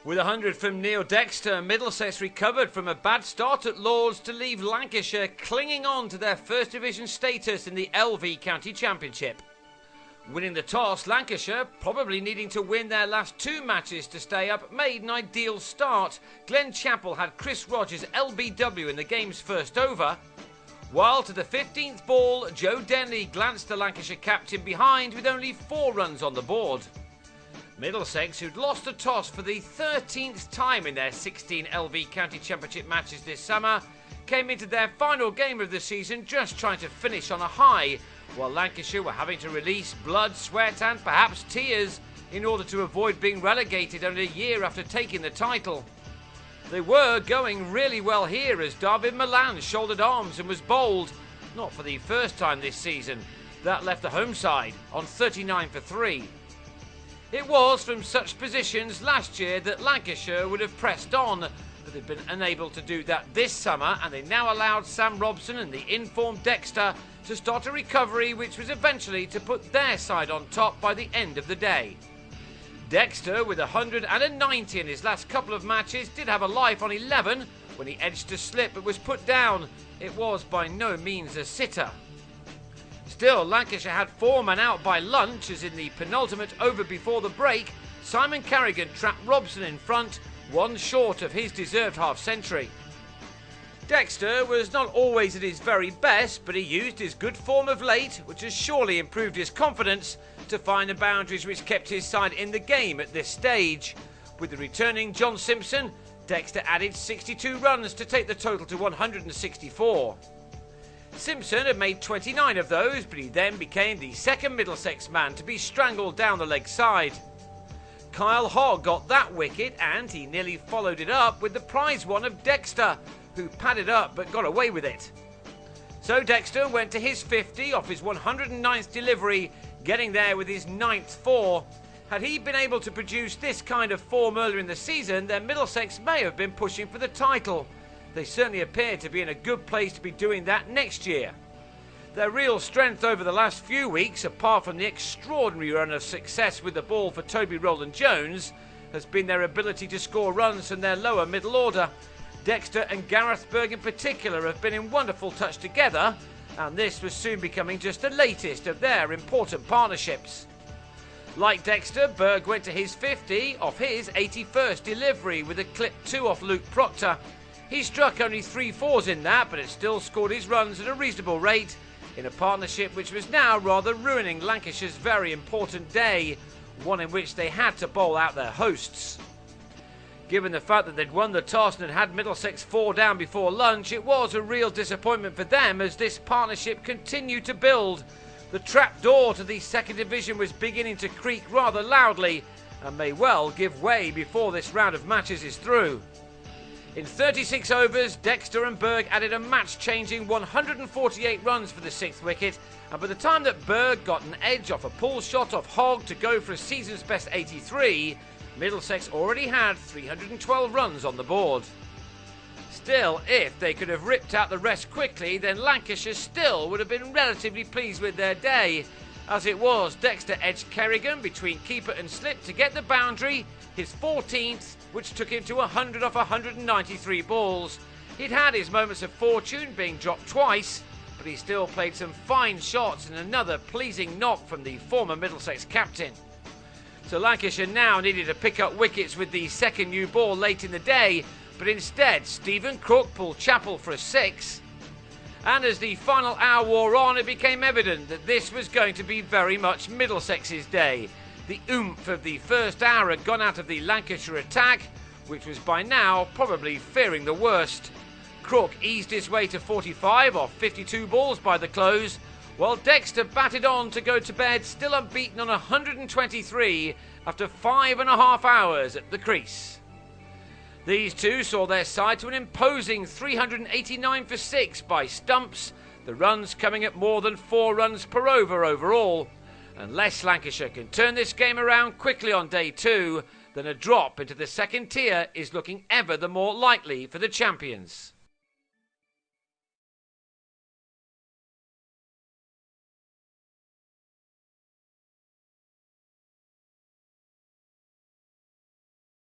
With a 100 from Neil Dexter, Middlesex recovered from a bad start at Lords to leave Lancashire clinging on to their First Division status in the LV County Championship. Winning the toss, Lancashire, probably needing to win their last two matches to stay up, made an ideal start. Glen Chappell had Chris Rogers' LBW in the game's first over, while to the 15th ball, Joe Denley glanced the Lancashire captain behind with only 4 runs on the board. Middlesex, who'd lost a toss for the 13th time in their 16 LV County Championship matches this summer, came into their final game of the season just trying to finish on a high, while Lancashire were having to release blood, sweat and perhaps tears in order to avoid being relegated only a year after taking the title. They were going really well here as David Milan shouldered arms and was bowled, not for the first time this season. That left the home side on 39 for 3. It was from such positions last year that Lancashire would have pressed on, but they've been unable to do that this summer, and they now allowed Sam Robson and the informed Dexter to start a recovery which was eventually to put their side on top by the end of the day. Dexter, with 100 and a 90 in his last couple of matches, did have a life on 11 when he edged a slip but was put down. It was by no means a sitter. Still, Lancashire had 4 men out by lunch as in the penultimate over before the break, Simon Carrigan trapped Robson in front, 1 short of his deserved half-century. Dexter was not always at his very best, but he used his good form of late, which has surely improved his confidence, to find the boundaries which kept his side in the game at this stage. With the returning John Simpson, Dexter added 62 runs to take the total to 164. Simpson had made 29 of those, but he then became the second Middlesex man to be strangled down the leg side. Kyle Hogg got that wicket, and he nearly followed it up with the prize one of Dexter, who padded up but got away with it. So Dexter went to his 50 off his 109th delivery, getting there with his 9th 4. Had he been able to produce this kind of form earlier in the season, then Middlesex may have been pushing for the title. They certainly appear to be in a good place to be doing that next year. Their real strength over the last few weeks, apart from the extraordinary run of success with the ball for Toby Rowland-Jones, has been their ability to score runs from their lower middle order. Dexter and Gareth Berg in particular have been in wonderful touch together, and this was soon becoming just the latest of their important partnerships. Like Dexter, Berg went to his 50 off his 81st delivery with a clip 2 off Luke Proctor. He struck only 3 4s in that, but it still scored his runs at a reasonable rate in a partnership which was now rather ruining Lancashire's very important day, one in which they had to bowl out their hosts. Given the fact that they'd won the toss and had Middlesex 4 down before lunch, it was a real disappointment for them as this partnership continued to build. The trapdoor to the second division was beginning to creak rather loudly and may well give way before this round of matches is through. In 36 overs, Dexter and Berg added a match-changing 148 runs for the 6th wicket, and by the time that Berg got an edge off a pull shot off Hogg to go for a season's best 83, Middlesex already had 312 runs on the board. Still, if they could have ripped out the rest quickly, then Lancashire still would have been relatively pleased with their day. As it was, Dexter edged Kerrigan between keeper and slip to get the boundary, his 14th, which took him to 100 off 193 balls. He'd had his moments of fortune, being dropped twice, but he still played some fine shots and another pleasing knock from the former Middlesex captain. So Lancashire now needed to pick up wickets with the second new ball late in the day, but instead Stephen Crook pulled Chappell for a 6. And as the final hour wore on, it became evident that this was going to be very much Middlesex's day. The oomph of the first hour had gone out of the Lancashire attack, which was by now probably fearing the worst. Crook eased his way to 45 off 52 balls by the close, while Dexter batted on to go to bed still unbeaten on 123 after 5.5 hours at the crease. These two saw their side to an imposing 389 for 6 by stumps, the runs coming at more than 4 runs per over overall. Unless Lancashire can turn this game around quickly on day 2, then a drop into the second tier is looking ever the more likely for the champions.